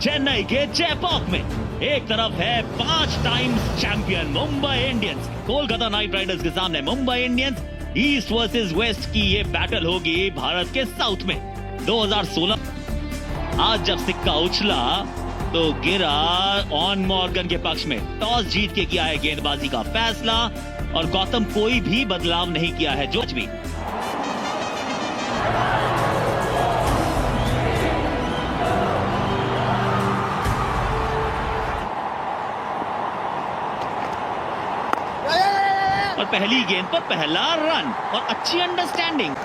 चेन्नई के चेपॉक में एक तरफ है 5 times champion Mumbai Indians, Kolkata night Riders के सामने Mumbai Indians. East versus West की ये बैटल होगी भारत के साउथ में। 2016 आज जब सिक्का उछला तो गिरा ऑन मॉर्गन के पक्ष में। टॉस जीत के किया है गेंदबाजी का फैसला और गौतम कोई भी बदलाव नहीं किया है जो भी। और पहली गेंद पर पहला रन और अच्छी अंडरस्टैंडिंग।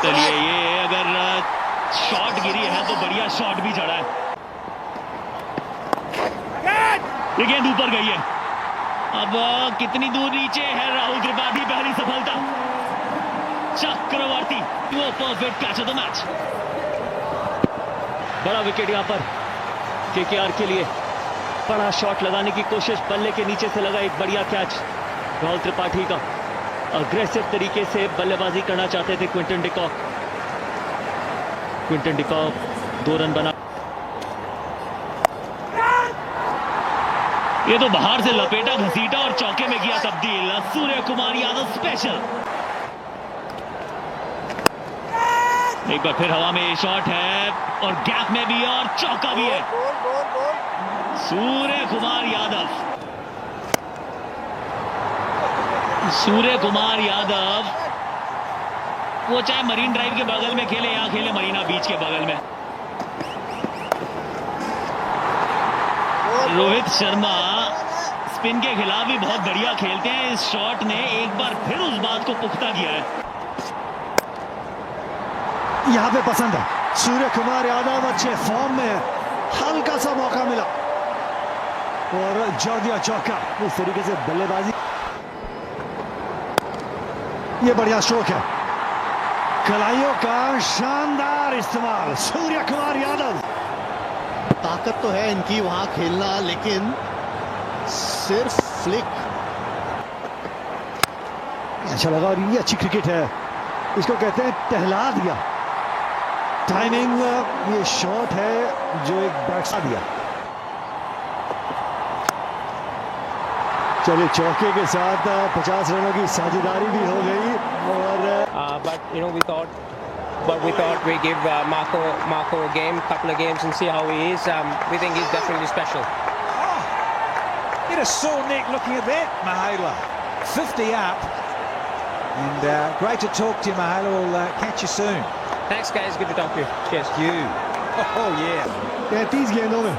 चलिए ये अगर शॉट गिरी है तो बढ़िया शॉट भी चढ़ा है। ये गेंद ऊपर गई है। अब कितनी दूर नीचे है राहुल त्रिपाठी, पहली सफलता। चक्रवर्ती वो perfect catch of the match. बड़ा विकेट यहां पर केकेआर के लिए। बड़ा शॉट लगाने की कोशिश, बल्ले के नीचे से लगा एक बढ़िया कैच। राहुल त्रिपाठी का अग्रेसिव तरीके से बल्लेबाजी करना चाहते थे Quinton de Kock. Quinton de Kock 2 run बना। ये तो बाहर से लपेटा, घसीटा और चौके में किया तब्दील। सूर्य कुमार यादव स्पेशल। एक बार फिर हवा में शॉट है और गैप में भी और चौका भी है। सूर्य कुमार यादव, सूर्य कुमार यादव वो चाहे मरीन ड्राइव के बगल में खेले या खेले मरीना बीच के बगल में। रोहित शर्मा स्पिन के खिलाफ भी बहुत बढ़िया खेलते हैं। इस शॉट ने एक बार फिर उस बात को पुख्ता किया है। यहां पे पसंद है सूर्य कुमार यादव, अच्छे फॉर्म में, हल्का सा मौका मिला और जोड़ दिया चौका। इस तरीके से बल्लेबाजी, ये बढ़िया स्ट्रोक है। कलाइयों का शानदार इस्तेमाल सूर्य कुमार यादव। ताकत तो है इनकी वहां खेलना, लेकिन सिर्फ फ्लिक। अच्छा लगा और ये अच्छी क्रिकेट है, इसको कहते हैं टहला दिया। टाइमिंग, ये शॉट है जो एक बैट्समैन दिया। चलिए चौके के साथ 50 रनों की साझेदारी भी हो गई और but we thought we give Marco a game, couple of games and see how he is. We think he's definitely special. Get a sore neck looking a bit, Mahela. 50 up, and great to talk to you, Mahela. We'll catch you soon. Thanks guys, good to talk to you. Cheers. You. Oh yeah. 33 गेंदों में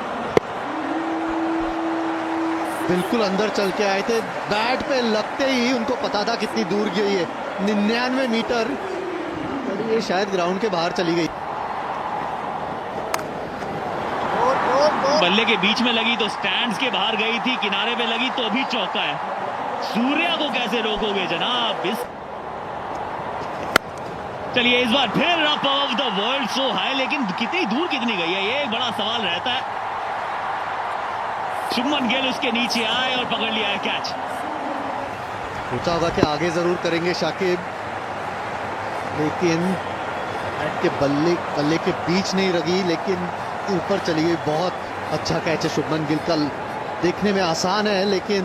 बिल्कुल अंदर चल के आए थे। Bat पे लगते ही उनको पता था कितनी दूर गई है, 99 मीटर। और ये शायद ग्राउंड के बाहर चली गई। बल्ले के बीच में लगी तो स्टैंड्स के बाहर गई थी, किनारे पे लगी तो भी चौका है। सूर्या को कैसे रोकोगे जनाब? चलिए इस बार फिर up of the world so high, लेकिन कितनी दूर कितनी गई है ये एक बड़ा सवाल रहता है। शुभमन गिल उसके नीचे आए और पकड़ लिया है कैच। सोचा होगा कि आगे जरूर करेंगे शाकिब, लेकिन बैट के बल्ले के बीच नहीं लगी, लेकिन ऊपर चली गई। बहुत अच्छा कैच है शुभमन गिल का। देखने में आसान है लेकिन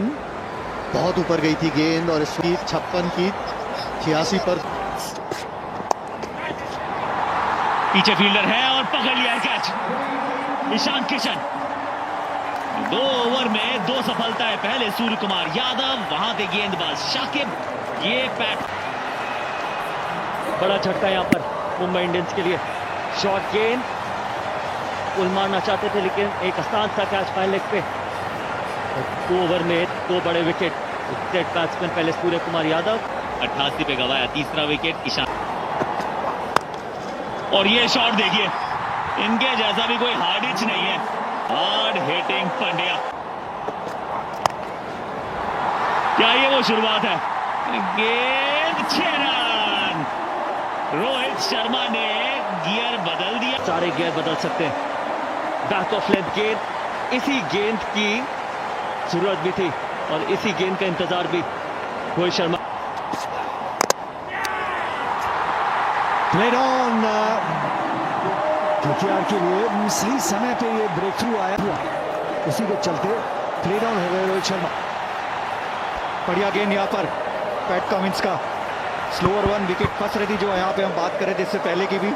बहुत ऊपर गई थी गेंद। और इसकी 56 की 86 पर पीछे फील्डर है और पकड़ लिया है कैच। ईशान किशन 2 ओवर में 2 सफलताएं। पहले सूर्य कुमार यादव, वहां थे गेंदबाज शाकिब। ये पैट बड़ा झटका यहां पर मुंबई इंडियंस के लिए। शॉर्ट गेंद पुल मारना चाहते थे लेकिन एक आसान सा कैच पहले लेग पे। 2 ओवर में 2 बड़े विकेट। स्टेट बैट्समैन पहले सूर्य कुमार यादव 88 पे गवाया 3रा विकेट ईशान। और ये शॉट देखिए, इनके जैसा भी कोई हार्ड हिच नहीं है। Hard hitting Pandya. क्या ये वो शुरुआत है? गेंद 6 रन। रोहित शर्मा ने गियर बदल दिया। सारे गियर बदल सकते हैं। बैक ऑफ लेंथ गेंद, इसी गेंद की जरूरत भी थी और इसी गेंद का इंतजार भी Rohit Sharma. Played on KKR के लिए सही समय पे ये ब्रेक थ्रू आया हुआ, उसी के चलते प्ले डाउन हो गए रोहित शर्मा। बढ़िया गेंद यहाँ पर पैट कमिंस का, स्लोअर वन, विकेट फंस रही थी जो यहाँ पे हम बात कर रहे थे इससे पहले की भी,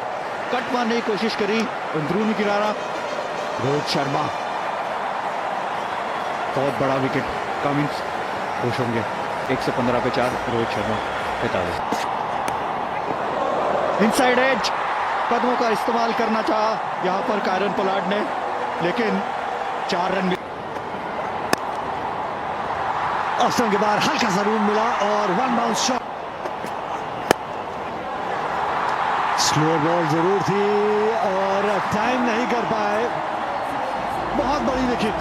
कट मारने की कोशिश करी, अंदरूनी किनारा, रोहित शर्मा, बहुत बड़ा विकेट, कमिंस खुश होंगे। 115 पे 4, रोहित शर्मा 45। इनसाइड एज, कदमों का इस्तेमाल करना चाहा यहाँ पर कायरन पोलार्ड ने, लेकिन 4 रन ऑफ के बाहर हल्का सा रूम मिला और one bounce shot. Slow ball जरूर थी और टाइम नहीं कर पाए, बहुत बड़ी विकेट।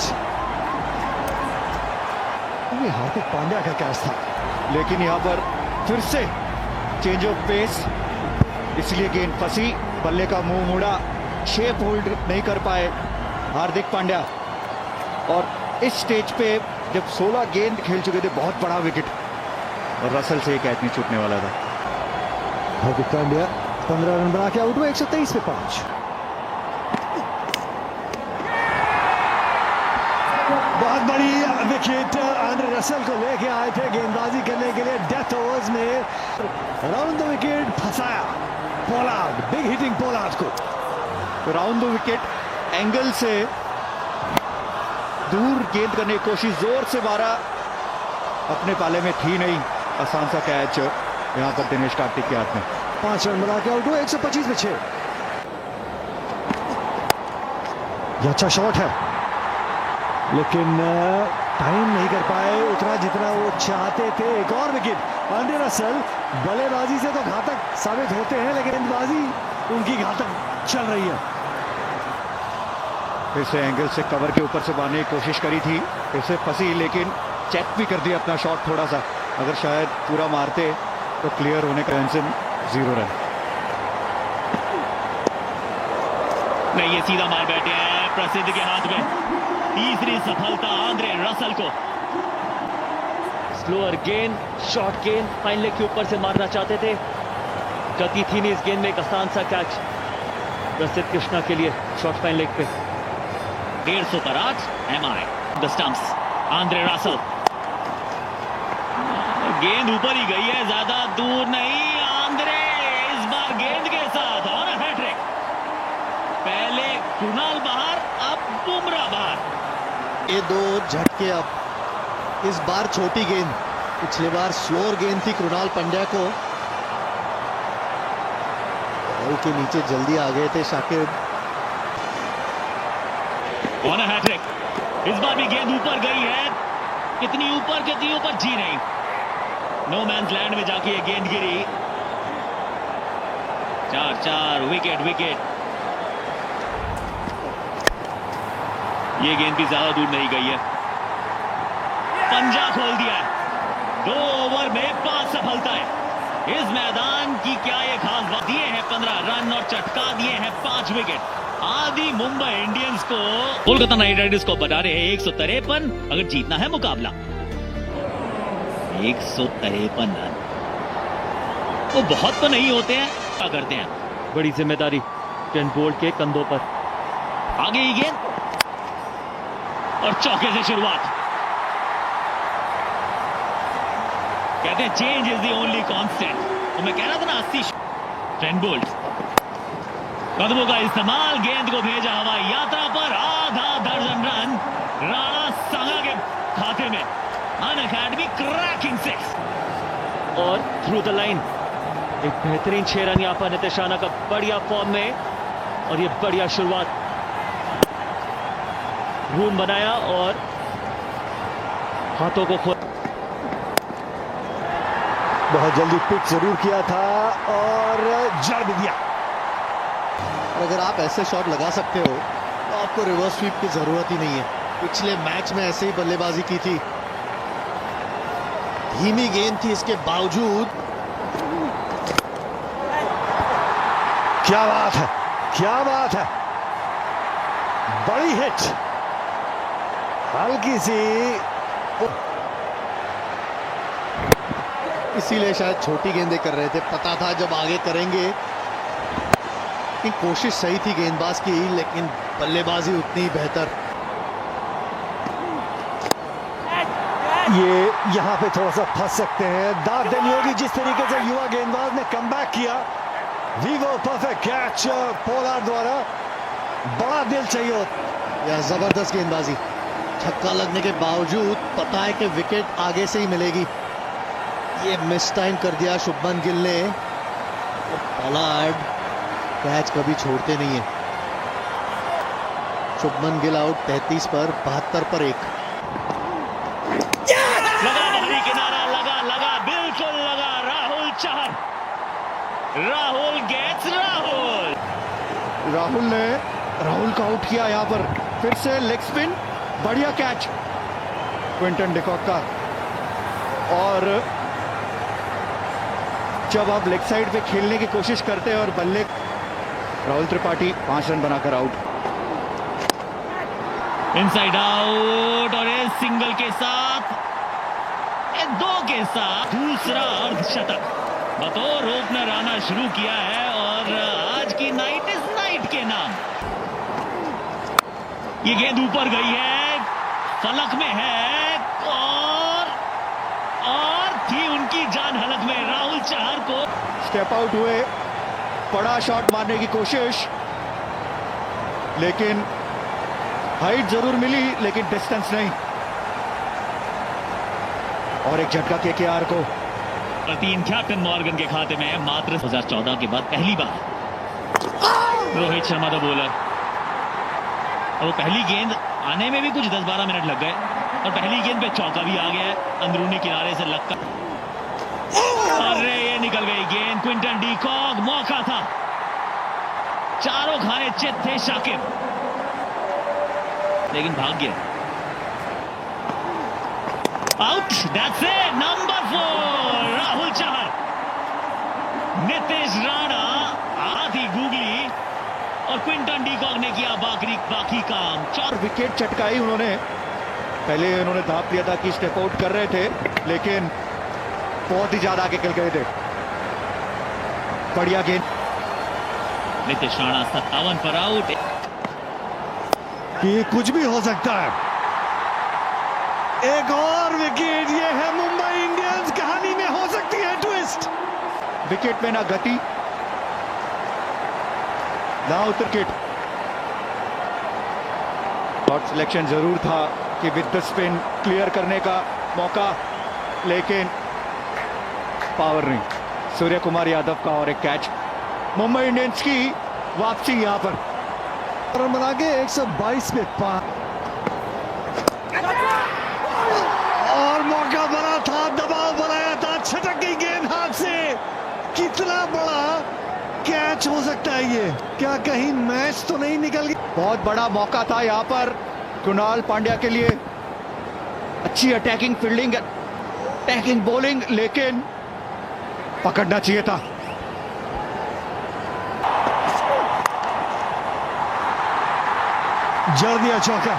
ये हार्दिक पांड्या का कैच था, लेकिन यहाँ पर फिर से चेंज ऑफ पेस, इसलिए गेंद फंसी, बल्ले का मुंह मुड़ा, शेप होल्ड नहीं कर पाए हार्दिक पांड्या। और इस स्टेज पे जब 16 गेंद खेल चुके थे, बहुत बड़ा विकेट, और रसल से एक कैच नहीं छूटने वाला था। हार्दिक पांड्या 15 रन बना के आउट हुआ, 123 पे 5। बहुत बड़ी विकेट आंद्रे रसल को लेके आए थे गेंदबाजी करने के लिए डेथ ओवर्स में, राउंड द विकेट फंसाया पोलार्ड, बिग हिटिंग पोलार्ड को। राउंड द विकेट एंगल से दूर गेंद करने की कोशिश, जोर से मारा, अपने पाले में थी नहीं, आसान सा कैच यहाँ पर दिनेश कार्तिक के हाथ में। 5 रन बना के आउट हुआ, 125 पे 6। ये अच्छा शॉट है, लेकिन टाइम नहीं कर पाए उतना जितना वो चाहते थे। एक और विकेट, आंद्रे रसल बल्लेबाजी से तो घातक साबित होते हैं, लेकिन गेंदबाजी उनकी घातक चल रही है। फिर से एंगल से कवर के ऊपर से मारने की कोशिश करी थी, फिर से फंसी, लेकिन चेक भी कर दिया अपना शॉट थोड़ा सा, अगर शायद पूरा मारते तो क्लियर होने का टेंशन 0 रन। नहीं, ये सीधा मार बैठे हैं प्रसिद्ध के हाथ में। तीसरी सफलता आंद्रे रसल को। स्लोअर गेंद, शॉर्ट गेंद, फाइन लेग के ऊपर से मारना चाहते थे, गति थी नहीं इस गेंद में। एक आसान सा कैच प्रसिद्ध कृष्णा के लिए शॉर्ट फाइन लेग पे। 150 पर 8, MI the stumps, Andre Russell. गेंद ऊपर ही गई है, ज्यादा दूर नहीं। आंद्रे इस बार गेंद के साथ और हैट्रिक। पहले कृणाल बाहर, अब बुमराह बाहर। ये 2 झटके, अब इस बार छोटी गेंद, पिछली बार स्लोअर गेंद थी कृणाल पंड्या को, बॉल के नीचे जल्दी आ गए थे शाकिब। ऑन हैट्रिक, इस बार भी गेंद ऊपर गई है, कितनी ऊपर जी नहीं, नो मैंस लैंड में जाके ये गेंद गिरी। 4 विकेट। ये गेंद भी ज्यादा दूर नहीं गई है, पंजा खोल दिया है। 2 ओवर में 5 सफलताएं। इस मैदान की क्या ये खास बात, दिए हैं 15 रन और चटका दिए हैं 5 विकेट। आदि मुंबई इंडियंस को, कोलकाता नाइट राइडर्स को बता रहे हैं 153, अगर जीतना है मुकाबला 153 रन। वो बहुत तो नहीं होते हैं, क्या करते हैं। बड़ी जिम्मेदारी ट्रेंट बोल्ट के कंधों पर। आगे ही गेंद और चौके से शुरुआत। कहते हैं change is the only constant, तो मैं कह रहा था ना 80। ट्रेंट बोल्ट, कदमों का इस्तेमाल, गेंद को भेजा हवाई यात्रा पर, आधा दर्जन रन राणा सांगा के खाते में। अन अकेडमी क्रैकिंग 6 और थ्रू द लाइन एक बेहतरीन 6 रन यहाँ पर नितिश राणा का, बढ़िया फॉर्म में, और ये बढ़िया शुरुआत, रूम बनाया और हाथों को खोल। बहुत जल्दी पिक जरूर किया था और जड़ भी दिया। अगर आप ऐसे शॉट लगा सकते हो तो आपको रिवर्स स्वीप की जरूरत ही नहीं है। पिछले मैच में ऐसे ही बल्लेबाजी की थी, धीमी गेंद थी, इसके बावजूद। क्या बात है, बड़ी हिट, हल्की सी, इसीलिए शायद छोटी गेंदें कर रहे थे, पता था जब आगे करेंगे अटैकिंग कोशिश सही थी गेंदबाज की, लेकिन बल्लेबाजी उतनी ही बेहतर। ये यहाँ पे थोड़ा सा फंस सकते हैं। दाद देनी होगी जिस तरीके से युवा गेंदबाज ने कमबैक किया। वीवो परफेक्ट कैच पोलार्ड द्वारा, बड़ा दिल चाहिए। या जबरदस्त गेंदबाजी, छक्का लगने के बावजूद पता है कि विकेट आगे से ही मिलेगी। ये मिस टाइम कर दिया शुभमन गिल ने। पोलार्ड कैच कभी छोड़ते नहीं है। शुभमन गिल आउट 33 पर, 72 पर 1। लगा बाहरी किनारा, लगा बिल्कुल लगा। राहुल चहर, राहुल गेट्स राहुल का आउट किया यहाँ पर। फिर से लेग स्पिन, बढ़िया कैच क्विंटन डिकॉक का। और जब आप लेग साइड पे खेलने की कोशिश करते हैं और बल्ले, राहुल त्रिपाठी 5 रन बनाकर आउट। इनसाइड आउट, और इस सिंगल के साथ, 2 के साथ दूसरा अर्धशतक बतौर ओपनर आना शुरू किया है। और आज की नाइट इस नाइट के नाम। ये गेंद ऊपर गई है, फलक में है, और थी उनकी जान हलक में। राहुल चहर को स्टेप आउट हुए, बड़ा शॉट मारने की कोशिश, लेकिन हाइट जरूर मिली लेकिन डिस्टेंस नहीं। और एक झटका केकेआर को। 3 कैप्टन मॉर्गन के खाते में मात्र 2014 के बाद पहली बार। रोहित शर्मा द बॉलर, और पहली गेंद आने में भी कुछ 10-12 मिनट लग गए, और पहली गेंद पे चौका भी आ गया है अंदरूनी किनारे से लगकर। अरे ये निकल गई गेंद। क्विंटन डिकॉक, मौका था, चारों खाने चित थे शाकिब, लेकिन भाग गया। Out, that's it, number 4 Rahul Chahar. Nitish Rana आधी गूगली, और क्विंटन डिकॉक ने किया बाकी काम। 4 विकेट चटकाई उन्होंने। पहले उन्होंने धाप लिया था कि स्टेप आउट कर रहे थे, लेकिन बहुत ही ज्यादा आगे निकल गए थे। बढ़िया गेंद। नितिश राणा 57 पर आउट। कि कुछ भी हो सकता है। एक और विकेट, ये है मुंबई इंडियंस। कहानी में हो सकती है ट्विस्ट। विकेट में ना गति ना विकेट। शॉट सिलेक्शन जरूर था कि विद द स्पिन क्लियर करने का मौका, लेकिन पावर नहीं। सूर्य कुमार यादव का और एक कैच। मुंबई इंडियंस की वापसी यहां पर। रन बना के 122 पे 5, और मौका बना था, दबाव बनाया था, छटक गई गेंद हाथ से। कितना बड़ा कैच हो सकता है ये? क्या कहीं मैच तो नहीं निकल गया? बहुत बड़ा मौका था यहां पर कृणाल पांड्या के लिए। अच्छी अटैकिंग फील्डिंग, अटैकिंग बॉलिंग, लेकिन पकड़ना चाहिए था। जड़ दिया चौका।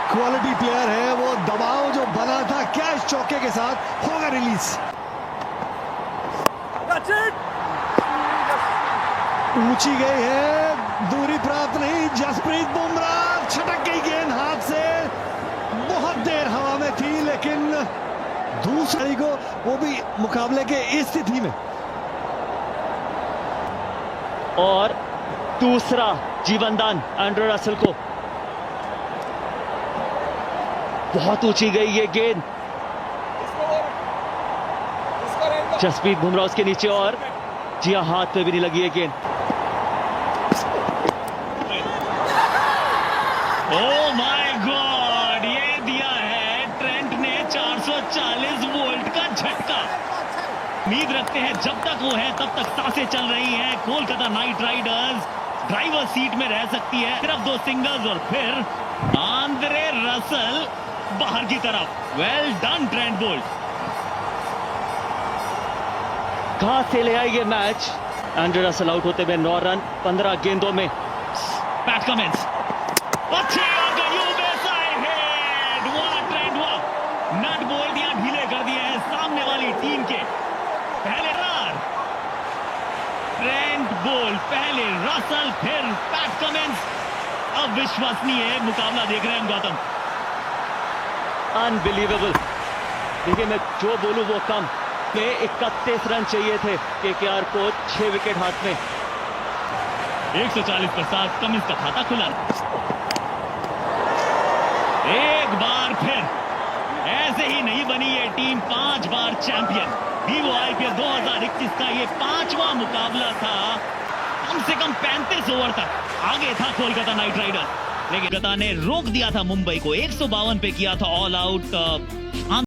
क्वालिटी प्लेयर है वो। दबाव जो बना था कैच चौके के साथ, होगा रिलीज। ऊंची गई है, दूरी प्राप्त नहीं। जसप्रीत बुमराह, छटक गई गेंद हाथ से। बहुत देर हवा में थी, लेकिन दूसरी को, वो भी मुकाबले के इस स्थिति में। और दूसरा जीवनदान एंड्रे रसेल को। बहुत ऊंची गई ये गेंद। जसप्रीत बुमराह उसके नीचे, और जी हां, हाथ पे भी नहीं लगी ये गेंद। ओह माय गॉड, ये दिया है ट्रेंट ने 440 वोल्ट का झटका। उम्मीद रखते हैं जब तक वो है तब तक सांसें चल रही हैं। Kolkata night Riders driver seat में रह सकती है। सिर्फ 2 सिंगल्स और फिर आंद्रे रसल बाहर की तरफ। Well done Trent Boult. कहां से ले आई ये मैच? एंड्रे रसेल आउट होते हुए 9 रन 15 गेंदों में। पैट कमिंस, अच्छी हेड। वाह ट्रेंट, वाह। नट बोल्ट यहां ढीले कर दिए हैं सामने वाली टीम के। पहले रन ट्रेंट बोल्ट पहले रसल, फिर पैट कमिंस। अविश्वसनीय मुकाबला देख रहे हैं हम गौतम। अनबिलीवेबल। देखिए, मैं जो बोलूं वो कम। में 31 रन चाहिए थे केकेआर को, 6 विकेट हाथ में। 140 पर 7, कमिंस का खाता खुला। एक बार फिर ऐसे ही नहीं बनी ये टीम 5 बार चैंपियन। वीवो आईपीएल 2021 का ये 5वां मुकाबला था। कम से कम 35 ओवर तक आगे था कोलकाता नाइट राइडर्स, लेकिन कोलकाता ने रोक दिया था मुंबई को। 152 पे किया था ऑल आउट।